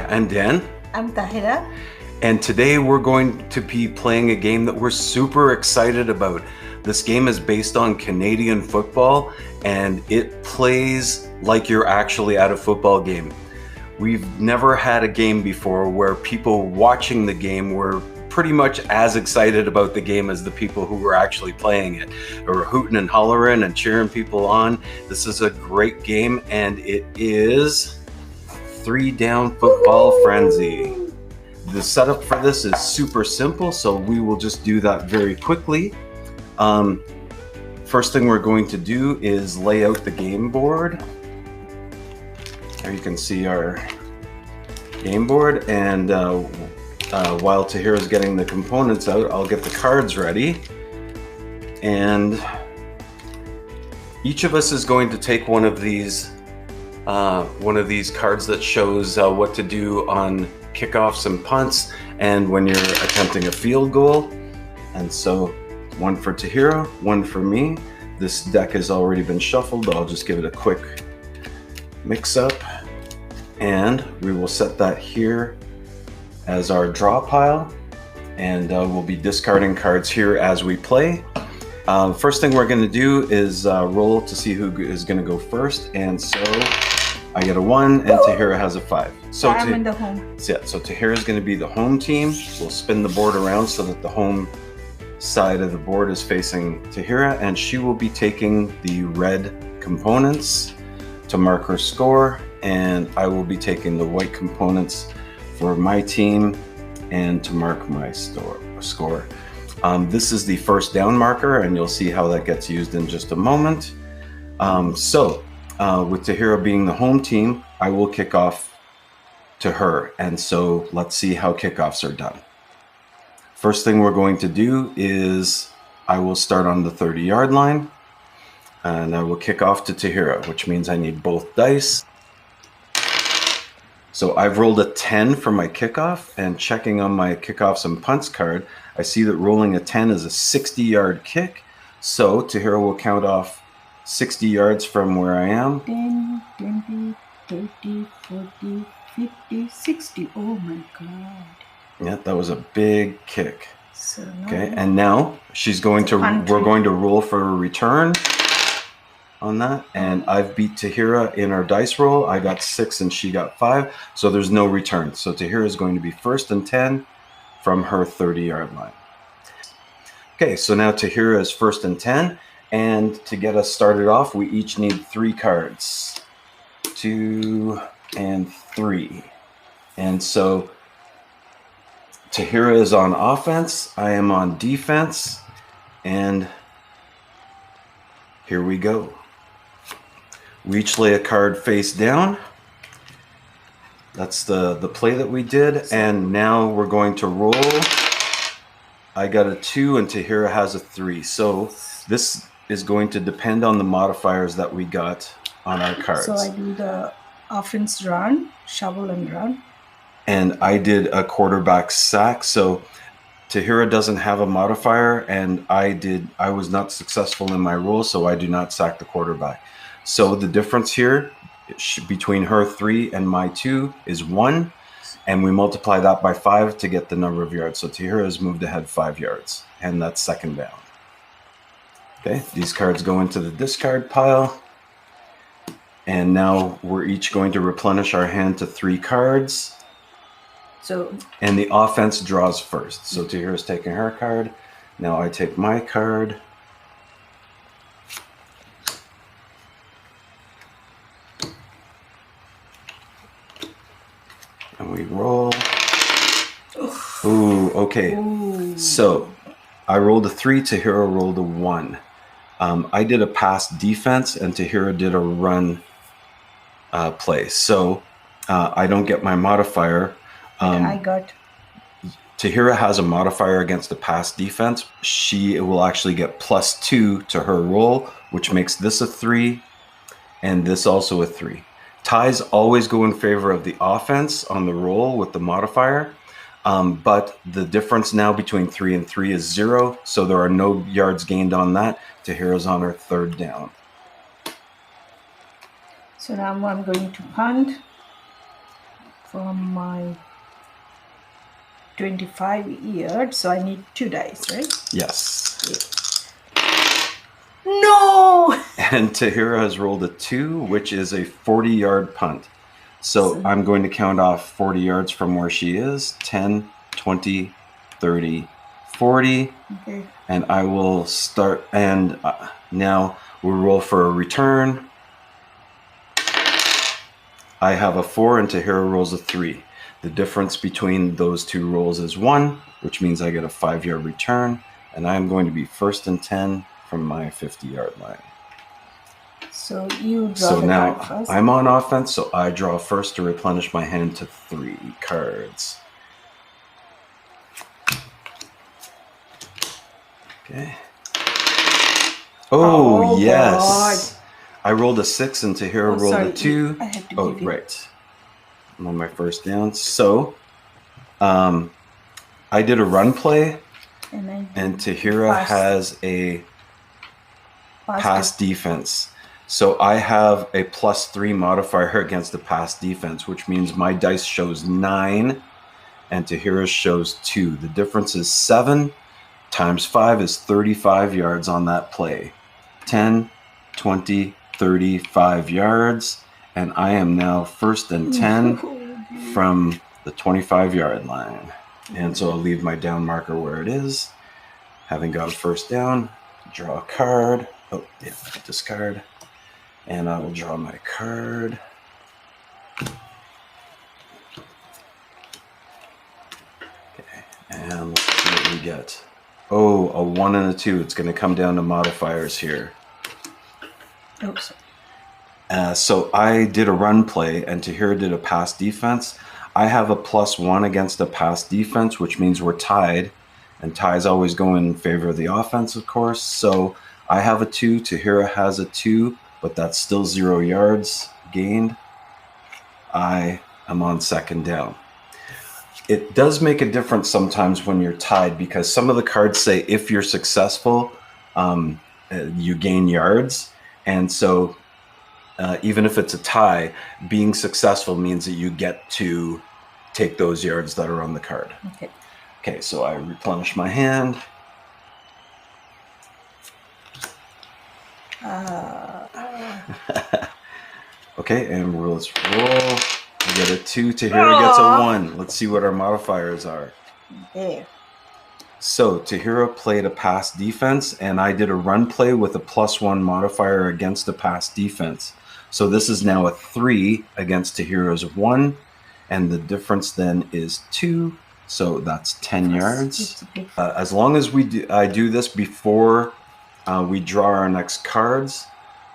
And Dan. I'm Tahera. And today we're going to be playing a game that we're super excited about. This game is based on Canadian football, and it plays like you're actually at a football game. We've never had a game before where people watching the game were pretty much as excited about the game as the people who were actually playing it, or hooting and hollering and cheering people on. This is a great game, and it is 3 Down Football Frenzy. The setup for this is super simple, so we will just do that very quickly. First thing we're going to do is lay out the game board. There you can see our game board, and while Tahera's getting the components out, I'll get the cards ready. And each of us is going to take one of these cards that shows what to do on kickoffs and punts, and when you're attempting a field goal. And so one for Tahera, one for me. This deck has already been shuffled. I'll just give it a quick mix up, and we will set that here as our draw pile, and we'll be discarding cards here as we play. First thing we're going to do is roll to see who is going to go first, and so I get a 1 and Tahera has a 5. So I'm in the home. Yeah, so Tahera is going to be the home team. We'll spin the board around so that the home side of the board is facing Tahera, and she will be taking the red components to mark her score, and I will be taking the white components for my team and to mark my score. This is the first down marker, and you'll see how that gets used in just a moment. With Tahera being the home team, I will kick off to her, and so let's see how kickoffs are done. First thing we're going to do is I will start on the 30-yard line, and I will kick off to Tahera, which means I need both dice. So I've rolled a 10 for my kickoff, and checking on my kickoffs and punts card, I see that rolling a 10 is a 60-yard kick. So Tahera will count off 60 yards from where I am. 10, 20, 30, 40, 50, 60. Oh my God. Yeah, that was a big kick. So okay, and now we're going to roll for a return on that. And I've beat Tahera in our dice roll. I got 6 and she got 5. So there's no return. So Tahera is going to be first and 10 from her 30-yard line. Okay, so now Tahera is first and 10. And to get us started off, we each need 3 cards. 2 and 3. And so Tahera is on offense, I am on defense, and here we go. We each lay a card face down. That's the play that we did, and now we're going to roll. I got a 2 and Tahera has a 3. So this is going to depend on the modifiers that we got on our cards. So I do the offense run, shovel and run. And I did a quarterback sack. So Tahera doesn't have a modifier, and I was not successful in my roll, so I do not sack the quarterback. So the difference here between her 3 and my 2 is 1, and we multiply that by 5 to get the number of yards. So Tahera has moved ahead 5 yards, and that's second down. Okay, these cards go into the discard pile, and now we're each going to replenish our hand to 3 cards. And the offense draws first. So Tahera's taking her card. Now I take my card. And we roll. Ooh, okay. Ooh. So I rolled a 3, Tahera rolled a 1. I did a pass defense, and Tahera did a run play. So I don't get my modifier. Tahera has a modifier against the pass defense. She will actually get +2 to her roll, which makes this a 3 and this also a 3. Ties always go in favor of the offense on the roll with the modifier, but the difference now between 3 and 3 is 0, so there are no yards gained on that. Tahera's on her 3rd down. So now I'm going to punt. from my 25 yards. So I need 2 dice, right? Yes. No! And Tahera has rolled a 2, which is a 40-yard punt. So I'm going to count off 40 yards from where she is. 10, 20, 30, 40. Okay. And I will start, and now we'll roll for a return. I have a 4 and Tahera rolls a 3. The difference between those two rolls is 1, which means I get a 5-yard return, and I'm going to be 1st and 10 from my 50-yard line. So you draw So the now card first. I'm on offense, so I draw first to replenish my hand to 3 cards. Okay. Oh, yes. God. I rolled a 6 and Tahera rolled a 2. I have to give you. Right. I'm on my first down. So I did a run play, and Tahera has a pass defense. So I have a +3 modifier against the pass defense, which means my dice shows 9 and Tahera's shows 2. The difference is 7 times 5 is 35 yards on that play. 10, 20, 35 yards. And I am now 1st and 10 from the 25-yard line. And so I'll leave my down marker where it is. Having got a first down, draw a card. Oh, yeah, discard. And I will draw my card. Okay, and let's see what we get. Oh, a 1 and a 2. It's going to come down to modifiers here. Oops. So I did a run play, and Tahera did a pass defense. I have a +1 against a pass defense, which means we're tied. And ties always go in favor of the offense, of course. So I have a 2. Tahera has a 2, but that's still 0 yards gained. I am on 2nd down. It does make a difference sometimes when you're tied, because some of the cards say if you're successful, you gain yards. And so even if it's a tie, being successful means that you get to take those yards that are on the card. Okay. Okay, so I replenish my hand. Okay, and let's roll. I get a 2. Tahera gets a 1. Let's see what our modifiers are. There. So Tahera played a pass defense, and I did a run play with a +1 modifier against the pass defense. So this is now a 3 against Tahera's 1, and the difference then is 2. So that's 10 yards. As long as I do this before we draw our next cards,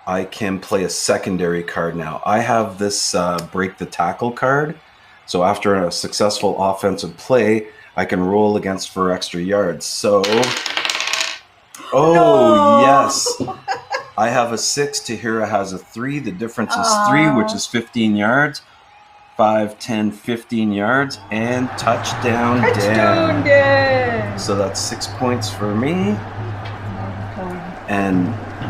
I can play a secondary card now. I have this break the tackle card. So after a successful offensive play, I can roll against for extra yards. So, yes. I have a 6. Tahera has a 3. The difference is 3, which is 15 yards. 5, 10, 15 yards, and touchdown Dan. So that's 6 points for me. And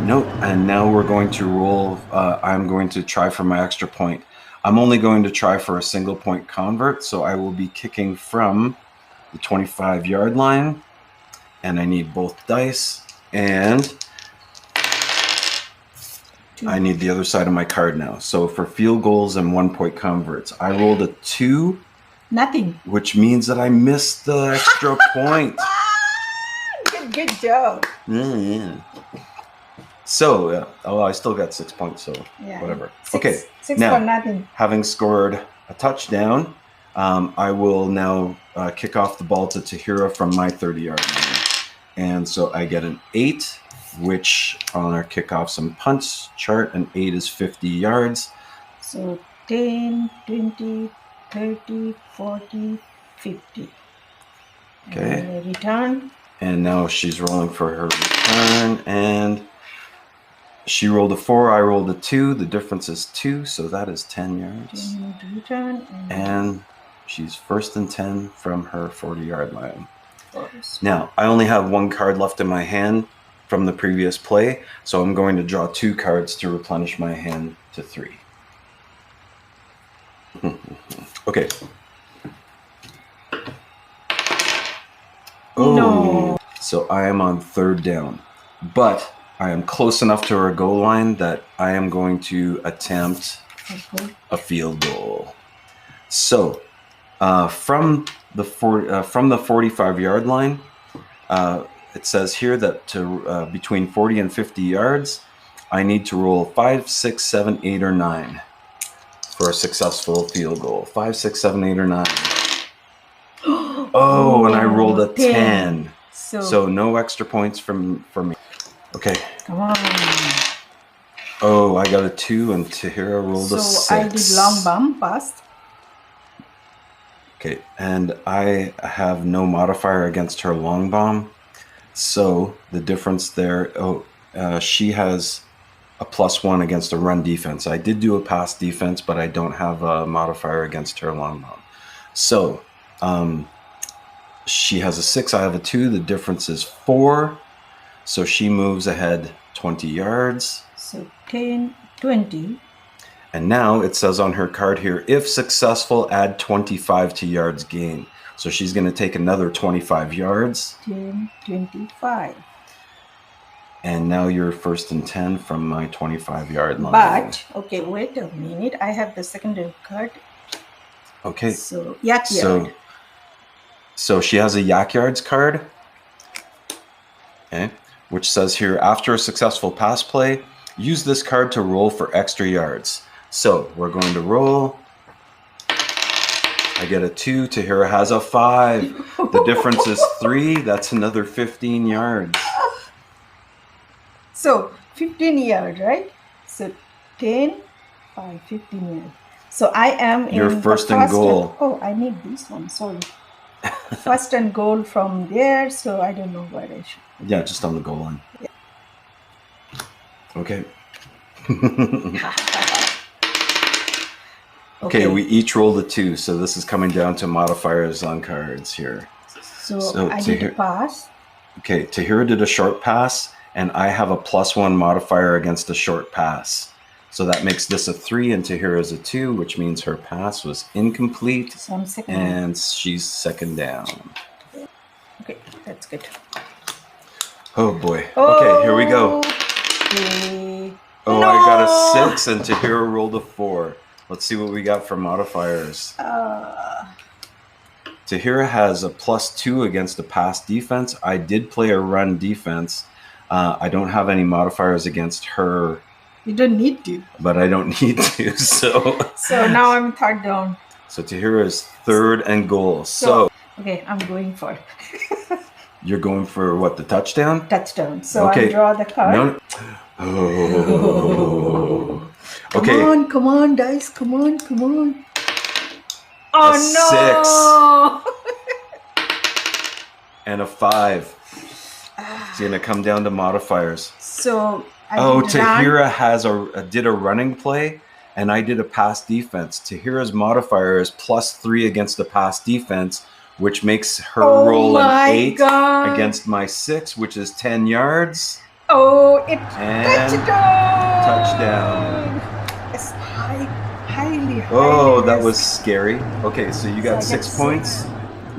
now we're going to roll. I'm going to try for my extra point. I'm only going to try for a single point convert, so I will be kicking from the 25-yard line, and I need both dice, and I need the other side of my card now. So for field goals and 1-point converts, I rolled a 2. Nothing. Which means that I missed the extra point. Good job. Yeah. So, I still got 6 points, so whatever. Six now, for nothing. Having scored a touchdown, I will now kick off the ball to Tahera from my 30-yard line. And so I get an 8. Which on our kickoffs and punts chart, an 8 is 50 yards. So 10, 20, 30, 40, 50. Okay. And return. And now she's rolling for her return. And she rolled a 4, I rolled a 2. The difference is 2, so that is 10 yards. Return. And she's 1st and 10 from her 40-yard line. Now, I only have 1 card left in my hand from the previous play, so I'm going to draw 2 cards to replenish my hand to 3. Okay. Oh, No. So I am on third down, but I am close enough to our goal line that I am going to attempt a field goal. So from the 45-yard line, it says here that to between 40 and 50 yards, I need to roll 5, 6, 7, 8, or 9 for a successful field goal. 5, 6, 7, 8, or 9. Oh, and I rolled a 10. So no extra points for me. Okay. Come on. Oh, I got a 2 and Tahera rolled a 6. So I did long bomb pass. Okay, and I have no modifier against her long bomb. So the difference there, she has a +1 against a run defense. I did do a pass defense, but I don't have a modifier against her long bomb. So she has a 6, I have a 2. The difference is 4. So she moves ahead 20 yards. So 10, 20. And now it says on her card here, if successful, add 25 to yards gain. So she's going to take another 25 yards. 10, 25. And now you're 1st and 10 from my 25-yard line. But, okay, wait a minute. I have the secondary card. Okay. So, YAC Yards. So she has a YAC Yards card. Okay. Which says here, after a successful pass play, use this card to roll for extra yards. So we're going to roll. I get a 2. Tahera has a 5. The difference is 3. That's another 15 yards. So 15 yards, right? So 10, 5, 15 yards. So I am in your first and goal. Oh, I need this one. Sorry. First and goal from there. So I don't know where I should. Yeah, just on the goal line. Yeah. Okay. Okay, we each rolled a 2, so this is coming down to modifiers on cards here. So I did a pass. Okay, Tahera did a short pass, and I have a +1 modifier against a short pass. So that makes this a 3, and Tahera's a 2, which means her pass was incomplete, so I'm second and she's second down. Okay, that's good. Oh boy. Okay, here we go. Okay. Oh, no! I got a 6, and Tahera rolled a 4. Let's see what we got for modifiers. Tahera has a +2 against a pass defense. I did play a run defense. I don't have any modifiers against her. You don't need to. But I don't need to, so. So now I'm third down. So Tahera is 3rd and goal. So. Okay, I'm going for. You're going for what, the touchdown? Touchdown. So okay. I draw the card. No. Oh. Okay. Come on, dice. Come on. Oh, a 6. And a 5. It's going to come down to modifiers. So Tahera did a running play, and I did a pass defense. Tahera's modifier is +3 against the pass defense, which makes her roll an 8 against my 6, which is 10 yards. Oh, it's touchdown. It's highly. Oh, that was scary. Okay, so you got 6 points,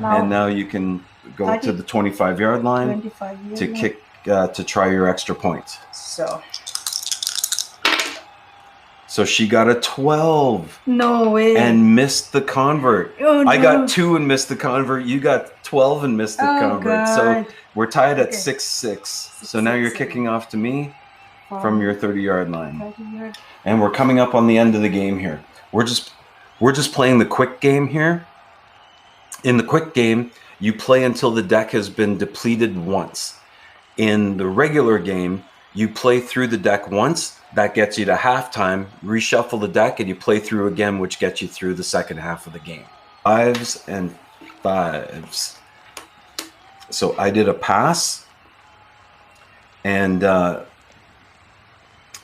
and now you can go to the 25-yard line to kick to try your extra point. So she got a 12. No way. And missed the convert. Oh, no. I got 2 and missed the convert. You got 12 and missed the convert. God. So we're tied at 6-6. So now you're kicking off to me from your 30-yard line. And we're coming up on the end of the game here. We're just playing the quick game here. In the quick game, you play until the deck has been depleted once. In the regular game, you play through the deck once. That gets you to halftime. Reshuffle the deck, and you play through again, which gets you through the second half of the game. 5s and 5s. So I did a pass, and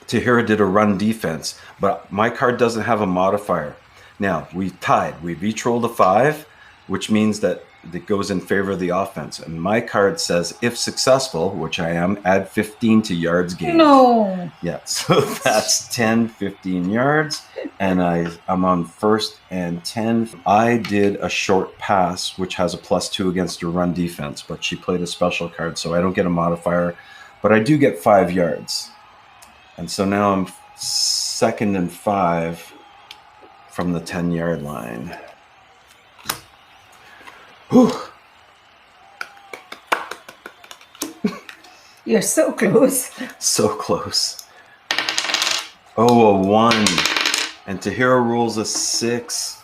Tahera did a run defense, but my card doesn't have a modifier. Now, we've tied. We've each rolled a 5, which means that that goes in favor of the offense. And my card says, if successful, which I am, add 15 to yards gained. No. Yeah, so that's 10, 15 yards. And I'm on 1st and 10. I did a short pass, which has a +2 against her run defense, but she played a special card, so I don't get a modifier, but I do get 5 yards. And so now I'm 2nd and 5 from the 10-yard line. Whew. You're so close. So close. Oh, a 1. And Tahera rolls a 6.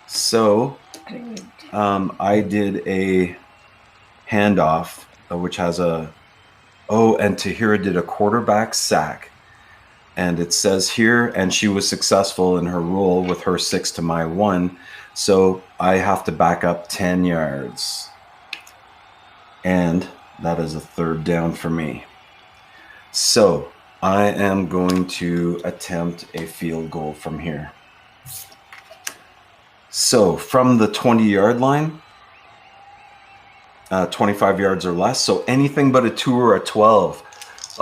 So Great. I did a handoff, which has a... Oh, and Tahera did a quarterback sack. And it says here, and she was successful in her roll with her 6 to my 1. So I have to back up 10 yards. And that is a 3rd down for me. So I am going to attempt a field goal from here. So from the 20-yard line, 25 yards or less. So anything but a 2 or a 12.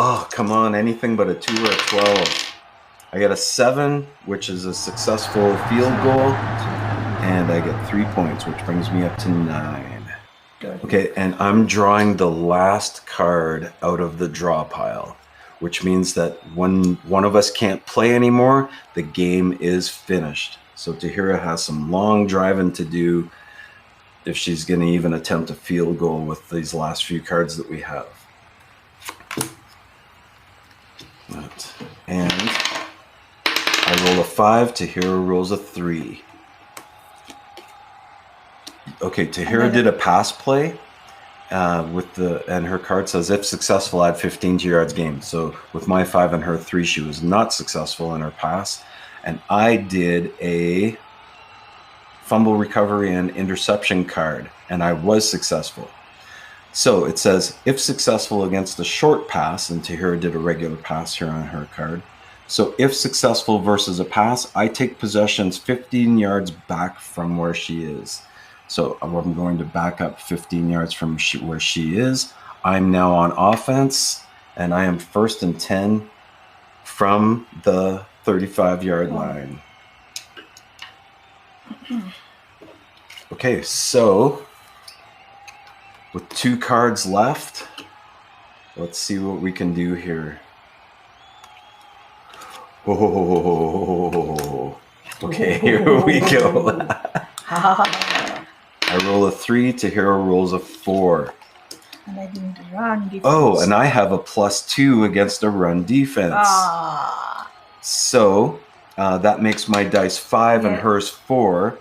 Oh, come on, anything but a 2 or a 12. I get a 7, which is a successful field goal. And I get 3 points, which brings me up to 9. Good. Okay, and I'm drawing the last card out of the draw pile, which means that when one of us can't play anymore, the game is finished. So Tahera has some long driving to do if she's going to even attempt a field goal with these last few cards that we have. And I roll a 5, Tahera rolls a 3. Okay, Tahera did a pass play and her card says, if successful, add 15 to your yards gained. So with my 5 and her 3, she was not successful in her pass. And I did a fumble recovery and interception card, and I was successful. So it says, if successful against a short pass, and Tahera did a regular pass here on her card. So if successful versus a pass, I take possessions 15 yards back from where she is. So I'm going to back up 15 yards from where she is. I'm now on offense, and I am 1st and 10 from the 35-yard line. Okay, so with 2 cards left, let's see what we can do here. Oh, okay, here we go. I roll a 3, Tahera rolls a 4. And I didn't run defense. Oh, and I have a +2 against a run defense. Ah. So that makes my dice 5 and Yeah. hers 4,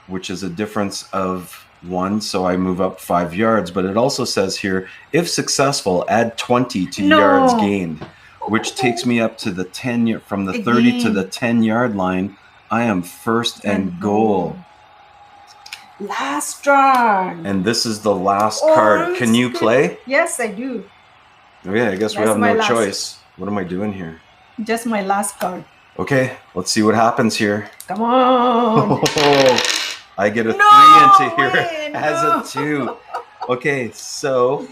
which is a difference of 1. So I move up 5 yards. But it also says here, if successful, add 20 to yards gained, which takes me up to the 10 from the 30 to the 10-yard line. I am 1st and goal. Last turn. And this is the last card. Can you play? Yes, I do. Okay, I guess we That's have my no last. choice. What am I doing here? Just my last card. Okay, let's see what happens here. Come on. Oh, I get a 3 No into here way, as no. a 2. Okay, so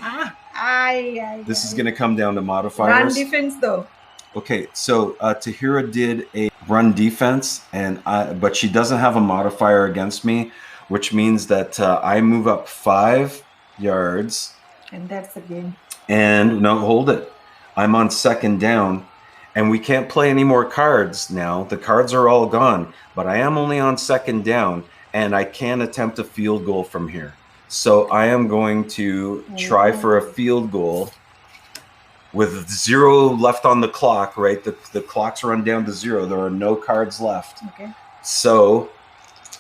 Aye. this is going to come down to Run modifiers. defense though. Okay, so Tahera did a run defense, but she doesn't have a modifier against me, which means that I move up 5 yards. And that's the game. And no, hold it. I'm on 2nd down, and we can't play any more cards now. The cards are all gone, but I am only on 2nd down, and I can attempt a field goal from here. So I am going to try for a field goal with 0 left on the clock, right? The clock's run down to 0. There are no cards left. Okay. So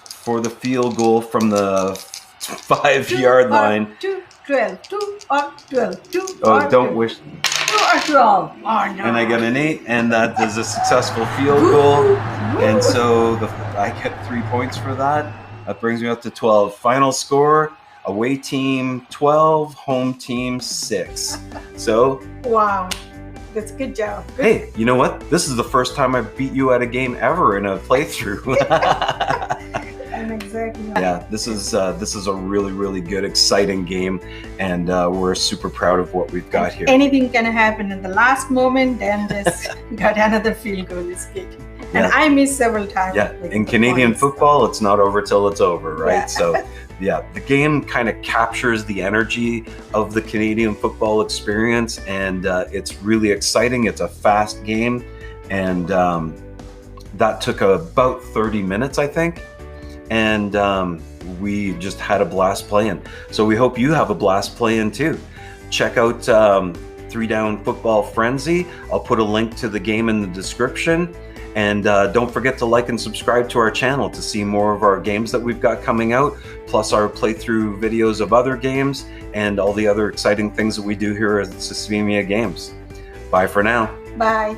for the field goal from the 5-yard line. 2, 12, 2 or 12, 2 Oh, or don't 12. wish. 2 or 12. Oh, no. And I got an 8, and that is a successful field goal. And so I get 3 points for that. That brings me up to 12. Final score, away team 12, home team 6. So, Wow. That's good job. Good. hey, you know what? This is the first time I beat you at a game ever in a playthrough. And exactly. Yeah, this is a really, really good, exciting game, and we're super proud of what we've got here. Anything can happen in the last moment, then just got another field goal is kick. And Yeah. I missed several times. Yeah, like, in the Canadian points. football, it's not over till it's over, right? Yeah. So, yeah, the game kind of captures the energy of the Canadian football experience, and it's really exciting. It's a fast game, and that took about 30 minutes, I think, and we just had a blast playing. So we hope you have a blast playing too. Check out 3Down Football Frenzy. I'll put a link to the game in the description. And don't forget to like and subscribe to our channel to see more of our games that we've got coming out, plus our playthrough videos of other games and all the other exciting things that we do here at Sysphemia Games. Bye for now. Bye.